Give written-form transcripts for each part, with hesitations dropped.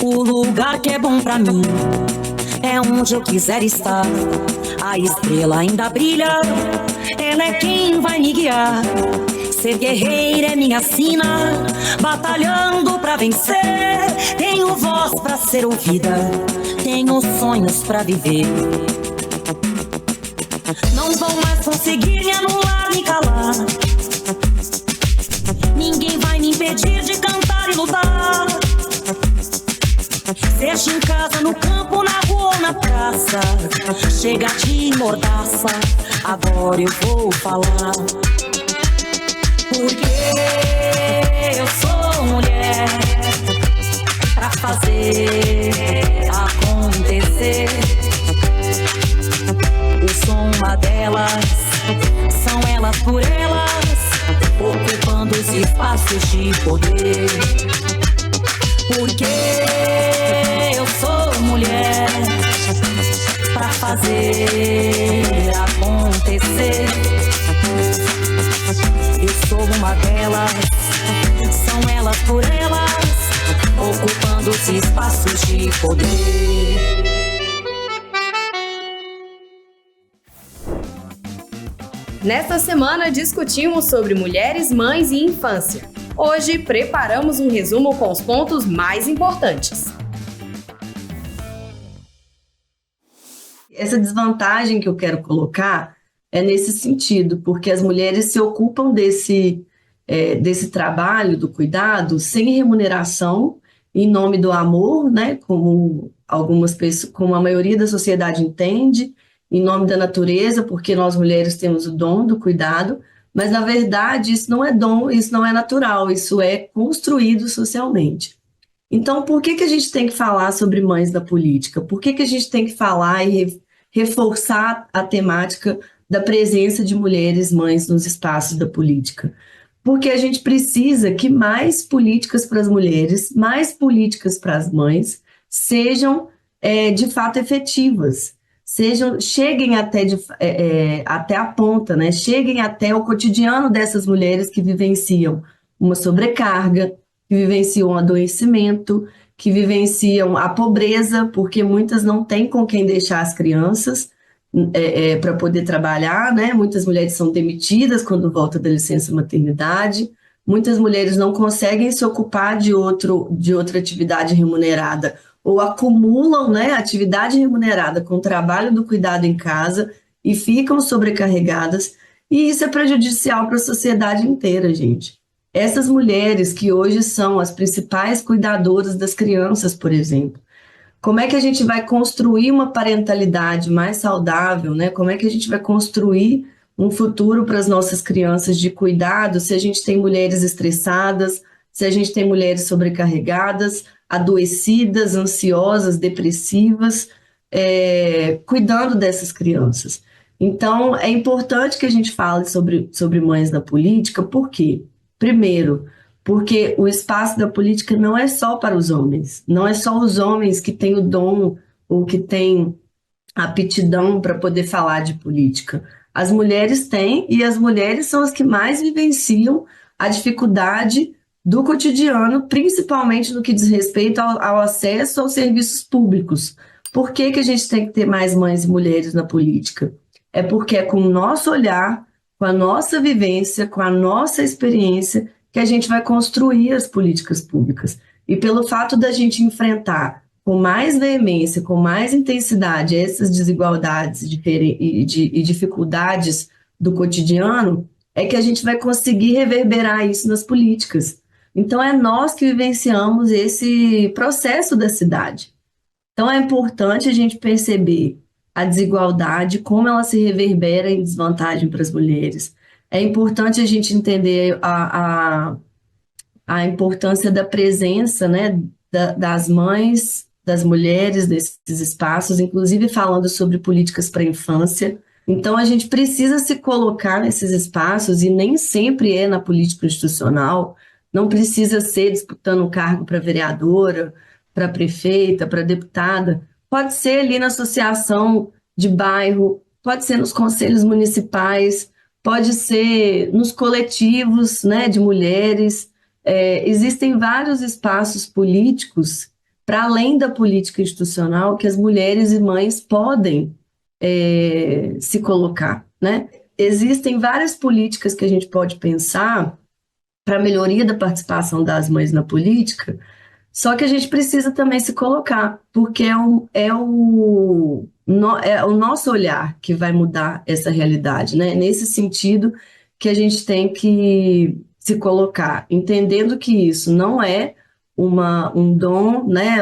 O lugar que é bom pra mim é onde eu quiser estar. A estrela ainda brilha, ela é quem vai me guiar. Ser guerreira é minha sina, batalhando pra vencer. Tenho voz pra ser ouvida, tenho sonhos pra viver. Não vão mais conseguir me anular, me calar. Ninguém vai me impedir de cantar e lutar. Seja em casa, no campo, na rua ou na praça, chega de mordaça, agora eu vou falar. Porque eu sou mulher pra fazer acontecer. Eu sou uma delas, são elas por elas, ocupando os espaços de poder. Porque eu sou mulher pra fazer acontecer. Eu sou uma delas, são elas por elas, ocupando os espaços de poder. Nesta semana discutimos sobre mulheres, mães e infância. Hoje preparamos um resumo com os pontos mais importantes. Essa desvantagem que eu quero colocar é nesse sentido, porque as mulheres se ocupam desse trabalho do cuidado sem remuneração, em nome do amor, né, como algumas pessoas, como a maioria da sociedade entende, em nome da natureza, porque nós mulheres temos o dom do cuidado, mas na verdade isso não é dom, isso não é natural, isso é construído socialmente. Então, por que a gente tem que falar sobre mães da política? Por que a gente tem que falar e reforçar a temática da presença de mulheres mães nos espaços da política? Porque a gente precisa que mais políticas para as mulheres, mais políticas para as mães sejam de fato efetivas, cheguem até a ponta, né? Cheguem até o cotidiano dessas mulheres que vivenciam uma sobrecarga, que vivenciam um adoecimento, que vivenciam a pobreza, porque muitas não têm com quem deixar as crianças para poder trabalhar, né? Muitas mulheres são demitidas quando voltam da licença maternidade, muitas mulheres não conseguem se ocupar de outra atividade remunerada, ou acumulam, né, atividade remunerada com o trabalho do cuidado em casa e ficam sobrecarregadas, e isso é prejudicial para a sociedade inteira, gente. Essas mulheres que hoje são as principais cuidadoras das crianças, por exemplo, como é que a gente vai construir uma parentalidade mais saudável, né? Como é que a gente vai construir um futuro para as nossas crianças de cuidado se a gente tem mulheres estressadas, se a gente tem mulheres sobrecarregadas, adoecidas, ansiosas, depressivas, cuidando dessas crianças. Então, é importante que a gente fale sobre mães na política, por quê? Primeiro, porque o espaço da política não é só para os homens, não é só os homens que têm o dom ou que têm aptidão para poder falar de política. As mulheres têm, e as mulheres são as que mais vivenciam a dificuldade do cotidiano, principalmente no que diz respeito ao acesso aos serviços públicos. Por que a gente tem que ter mais mães e mulheres na política? É porque é com o nosso olhar, com a nossa vivência, com a nossa experiência, que a gente vai construir as políticas públicas. E pelo fato da gente enfrentar com mais veemência, com mais intensidade essas desigualdades e dificuldades do cotidiano, é que a gente vai conseguir reverberar isso nas políticas. Então, é nós que vivenciamos esse processo da cidade. Então, é importante a gente perceber a desigualdade, como ela se reverbera em desvantagem para as mulheres. É importante a gente entender a importância da presença, né, das mães, das mulheres nesses espaços, inclusive falando sobre políticas para a infância. Então, a gente precisa se colocar nesses espaços, e nem sempre é na política institucional, não precisa ser disputando um cargo para vereadora, para prefeita, para deputada, pode ser ali na associação de bairro, pode ser nos conselhos municipais, pode ser nos coletivos, né, de mulheres. Existem vários espaços políticos, para além da política institucional, que as mulheres e mães podem se colocar, né? Existem várias políticas que a gente pode pensar para a melhoria da participação das mães na política, só que a gente precisa também se colocar, porque é o nosso olhar que vai mudar essa realidade, né? Nesse sentido que a gente tem que se colocar, entendendo que isso não é um dom, né?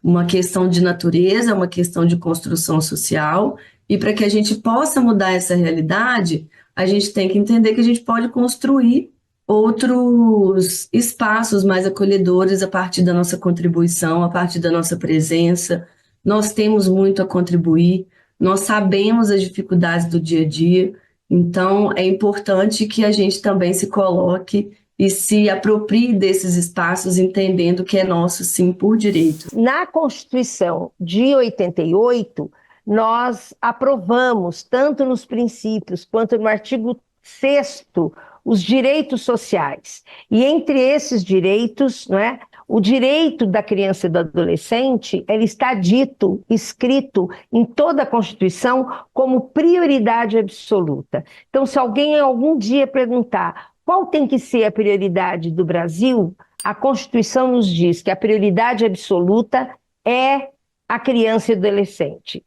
Uma questão de natureza, uma questão de construção social, e para que a gente possa mudar essa realidade, a gente tem que entender que a gente pode construir outros espaços mais acolhedores a partir da nossa contribuição, a partir da nossa presença. Nós temos muito a contribuir, nós sabemos as dificuldades do dia a dia, então é importante que a gente também se coloque e se aproprie desses espaços, entendendo que é nosso, sim, por direito. Na Constituição de 88, nós aprovamos, tanto nos princípios quanto no artigo 6º, os direitos sociais. E entre esses direitos, né, o direito da criança e do adolescente, ele está dito, escrito em toda a Constituição como prioridade absoluta. Então, se alguém algum dia perguntar qual tem que ser a prioridade do Brasil, a Constituição nos diz que a prioridade absoluta é a criança e o adolescente.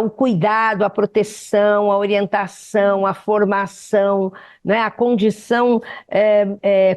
O cuidado, a proteção, a orientação, a formação, né, a condição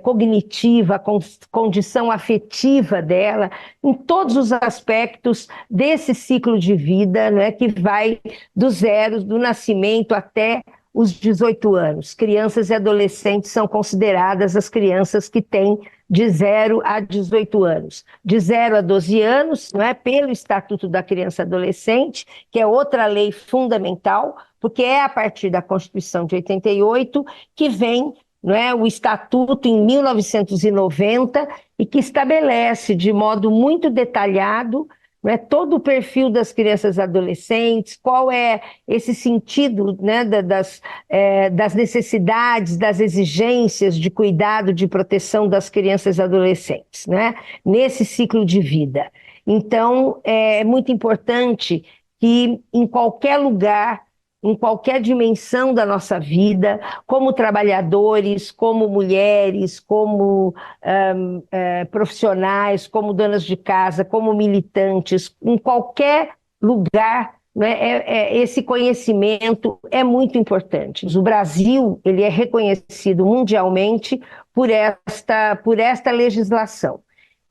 cognitiva, a condição afetiva dela, em todos os aspectos desse ciclo de vida, né, que vai do zero, do nascimento até os 18 anos. Crianças e adolescentes são consideradas as crianças que têm de 0 a 18 anos. De 0 a 12 anos, não é, pelo Estatuto da Criança e Adolescente, que é outra lei fundamental, porque é a partir da Constituição de 88 que vem, não é, o Estatuto em 1990 e que estabelece de modo muito detalhado, não é, todo o perfil das crianças e adolescentes, qual é esse sentido, né, das necessidades, das exigências de cuidado, de proteção das crianças e adolescentes, né, nesse ciclo de vida. Então, é muito importante que em qualquer lugar, em qualquer dimensão da nossa vida, como trabalhadores, como mulheres, como profissionais, como donas de casa, como militantes, em qualquer lugar, né, esse conhecimento é muito importante. O Brasil, ele é reconhecido mundialmente por esta legislação.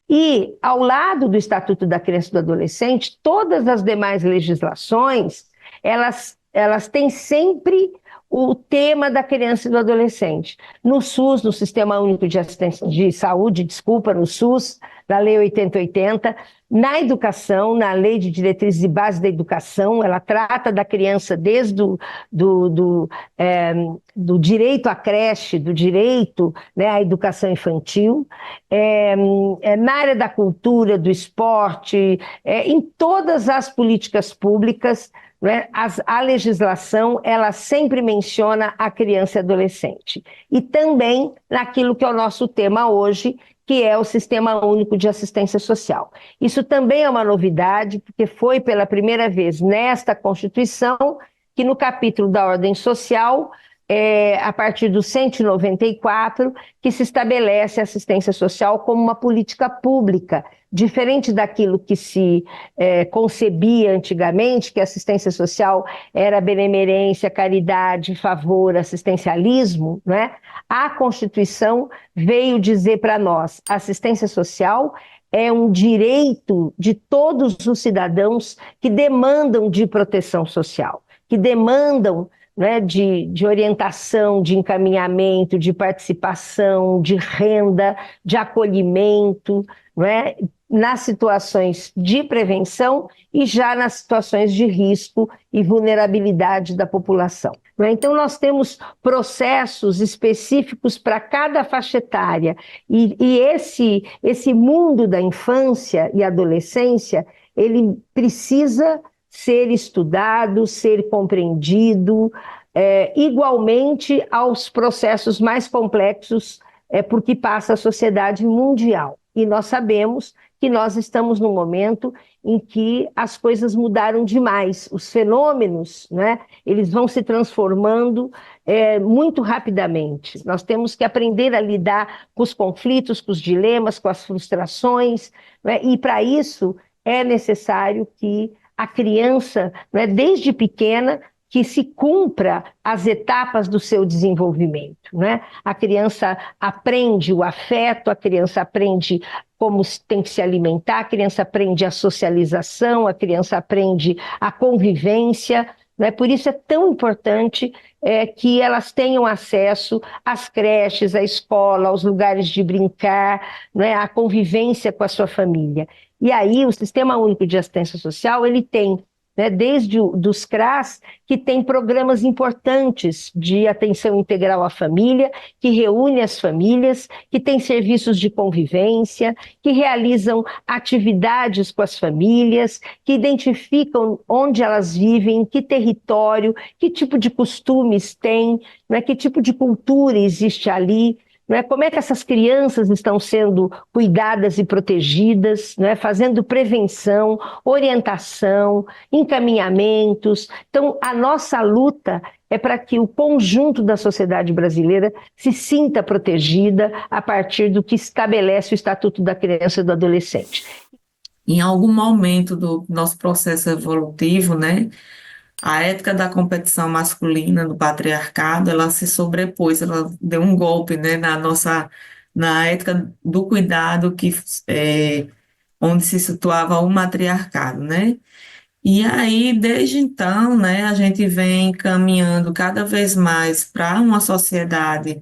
E, ao lado do Estatuto da Criança e do Adolescente, todas as demais legislações, elas têm sempre o tema da criança e do adolescente. No SUS, no Sistema Único de Assistência de Saúde, no SUS, da Lei 8080, na educação, na Lei de Diretrizes e Bases da Educação, ela trata da criança desde do direito à creche, do direito, né, à educação infantil, na área da cultura, do esporte, em todas as políticas públicas, né, a legislação, ela sempre menciona a criança e adolescente. E também naquilo que é o nosso tema hoje, que é o Sistema Único de Assistência Social. Isso também é uma novidade, porque foi pela primeira vez nesta Constituição que no capítulo da ordem social, a partir do 194, que se estabelece a assistência social como uma política pública, diferente daquilo que se concebia antigamente, que a assistência social era benemerência, caridade, favor, assistencialismo, né? A Constituição veio dizer para nós, a assistência social é um direito de todos os cidadãos que demandam de proteção social, que demandam, né, de orientação, de encaminhamento, de participação, de renda, de acolhimento, né, nas situações de prevenção e já nas situações de risco e vulnerabilidade da população. Então, nós temos processos específicos para cada faixa etária e esse mundo da infância e adolescência, ele precisa ser estudado, ser compreendido, igualmente aos processos mais complexos por que passa a sociedade mundial. E nós sabemos que nós estamos num momento em que as coisas mudaram demais, os fenômenos, né, eles vão se transformando muito rapidamente. Nós temos que aprender a lidar com os conflitos, com os dilemas, com as frustrações, né, e para isso é necessário que a criança, né, desde pequena, que se cumpra as etapas do seu desenvolvimento, né? A criança aprende o afeto, a criança aprende como tem que se alimentar, a criança aprende a socialização, a criança aprende a convivência, né? Por isso é tão importante que elas tenham acesso às creches, à escola, aos lugares de brincar, né? À convivência com a sua família. E aí o Sistema Único de Assistência Social, ele tem, né, desde dos CRAS, que tem programas importantes de atenção integral à família, que reúne as famílias, que tem serviços de convivência, que realizam atividades com as famílias, que identificam onde elas vivem, que território, que tipo de costumes tem, né, que tipo de cultura existe ali, né, como é que essas crianças estão sendo cuidadas e protegidas, né, fazendo prevenção, orientação, encaminhamentos. Então, a nossa luta é para que o conjunto da sociedade brasileira se sinta protegida a partir do que estabelece o Estatuto da Criança e do Adolescente. Em algum momento do nosso processo evolutivo, né, a ética da competição masculina, do patriarcado, ela se sobrepôs, ela deu um golpe, né, na ética do cuidado onde se situava o matriarcado, né? E aí, desde então, né, a gente vem caminhando cada vez mais para uma sociedade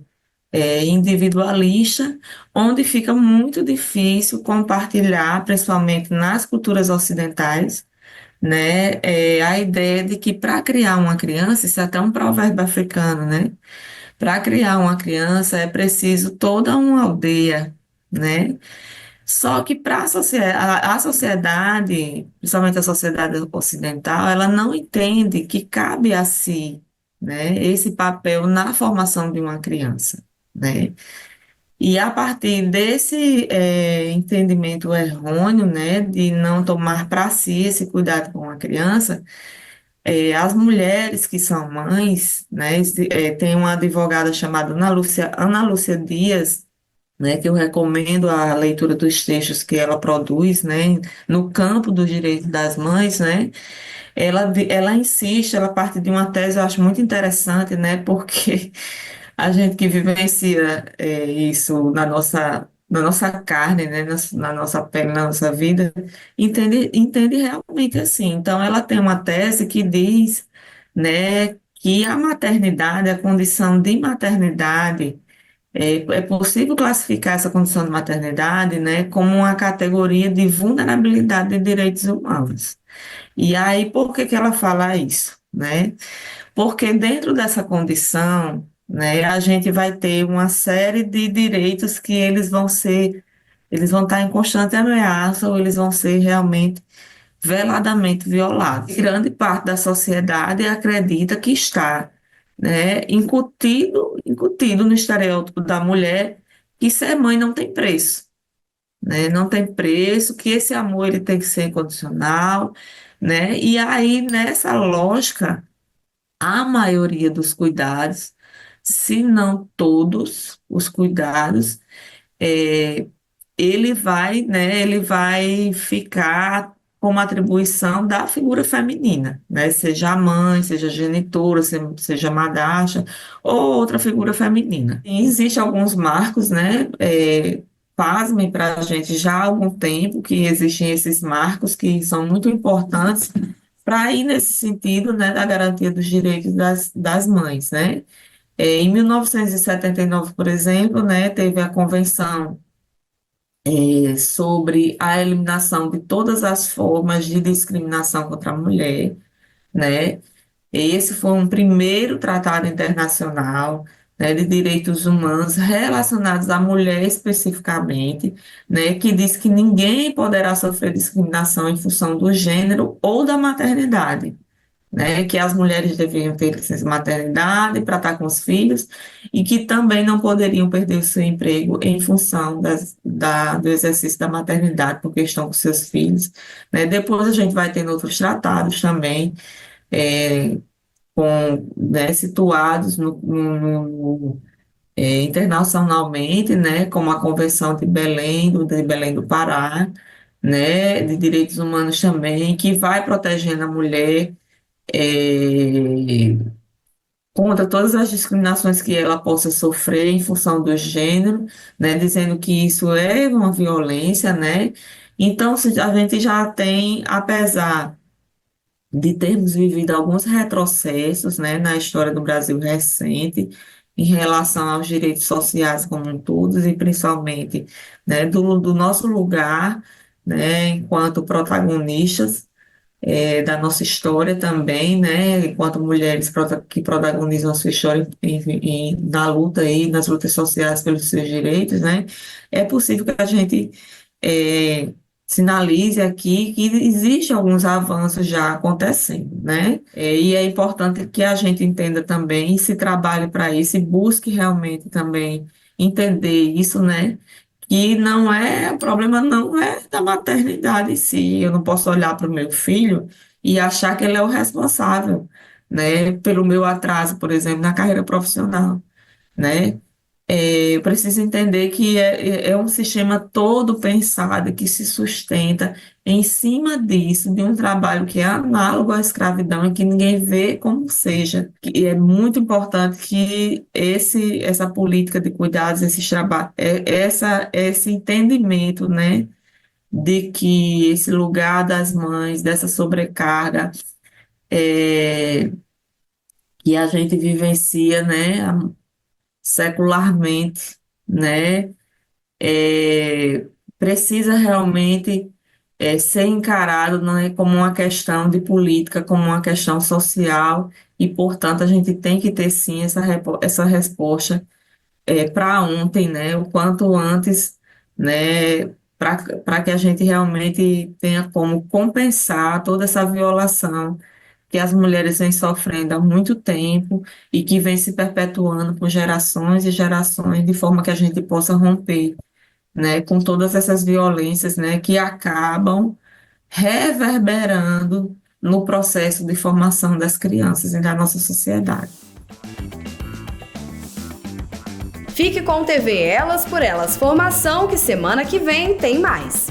individualista, onde fica muito difícil compartilhar, principalmente nas culturas ocidentais, né, a ideia de que para criar uma criança, isso é até um provérbio africano, né? Para criar uma criança é preciso toda uma aldeia, né? Só que para a sociedade, principalmente a sociedade ocidental, ela não entende que cabe a si, né, esse papel na formação de uma criança, né? E a partir desse entendimento errôneo, né, de não tomar para si esse cuidado com a criança, as mulheres que são mães, né, tem uma advogada chamada Ana Lúcia Dias, né, que eu recomendo a leitura dos textos que ela produz, né, no campo dos direitos das mães, né, ela insiste, ela parte de uma tese, eu acho muito interessante, né, porque a gente que vivencia isso na nossa carne, né, na nossa pele, na nossa vida, entende realmente assim. Então, ela tem uma tese que diz, né, que a maternidade, a condição de maternidade, é possível classificar essa condição de maternidade, né, como uma categoria de vulnerabilidade de direitos humanos. E aí, por que que ela fala isso, né? Porque dentro dessa condição, né, a gente vai ter uma série de direitos que eles vão estar em constante ameaça ou eles vão ser realmente veladamente violados. Grande parte da sociedade acredita que está, né, incutido no estereótipo da mulher que ser mãe não tem preço, né, não tem preço, que esse amor ele tem que ser incondicional, né, e aí nessa lógica a maioria dos cuidados, se não todos os cuidados, é, ele vai ficar como atribuição da figura feminina, né? Seja a mãe, seja a genitora, seja a madrasta ou outra figura feminina. E existem alguns marcos, né? Pasmem para a gente já há algum tempo que existem esses marcos que são muito importantes para ir nesse sentido, né, da garantia dos direitos das mães, né? Em 1979, por exemplo, né, teve a Convenção sobre a eliminação de todas as formas de discriminação contra a mulher, né? Esse foi um primeiro tratado internacional, né, de direitos humanos relacionados à mulher especificamente, né, que diz que ninguém poderá sofrer discriminação em função do gênero ou da maternidade, né, que as mulheres deveriam ter licença maternidade para estar com os filhos e que também não poderiam perder o seu emprego em função do exercício da maternidade, porque estão com seus filhos, né. Depois a gente vai tendo outros tratados também, é, né, situados internacionalmente, né, como a Convenção de Belém do Pará, né, de direitos humanos também, que vai protegendo a mulher é, contra todas as discriminações que ela possa sofrer em função do gênero, né, dizendo que isso é uma violência, né. Então, a gente já tem, apesar de termos vivido alguns retrocessos, né, na história do Brasil recente, em relação aos direitos sociais como um todo, e principalmente, né, do nosso lugar, né, enquanto protagonistas, da nossa história também, né, enquanto mulheres que protagonizam a sua história na luta aí, nas lutas sociais pelos seus direitos, né, é possível que a gente é, sinalize aqui que existem alguns avanços já acontecendo, né, e é importante que a gente entenda também, e se trabalhe para isso, e busque realmente também entender isso, né, que não é, o problema não é da maternidade em si. Eu não posso olhar para o meu filho e achar que ele é o responsável, né, pelo meu atraso, por exemplo, na carreira profissional, né? Eu preciso entender que é um sistema todo pensado que se sustenta em cima disso, de um trabalho que é análogo à escravidão e que ninguém vê como seja. E é muito importante que essa política de cuidados, esse entendimento, né, de que esse lugar das mães, dessa sobrecarga, é, que a gente vivencia, né, secularmente, né, é, precisa realmente ser encarado, não é como uma questão de política, como uma questão social, e, portanto, a gente tem que ter, sim, essa resposta para ontem, né, o quanto antes, né, para que a gente realmente tenha como compensar toda essa violação que as mulheres vêm sofrendo há muito tempo e que vem se perpetuando por gerações e gerações, de forma que a gente possa romper, né, com todas essas violências, né, que acabam reverberando no processo de formação das crianças e da nossa sociedade. Fique com TV Elas por Elas Formação, que semana que vem tem mais.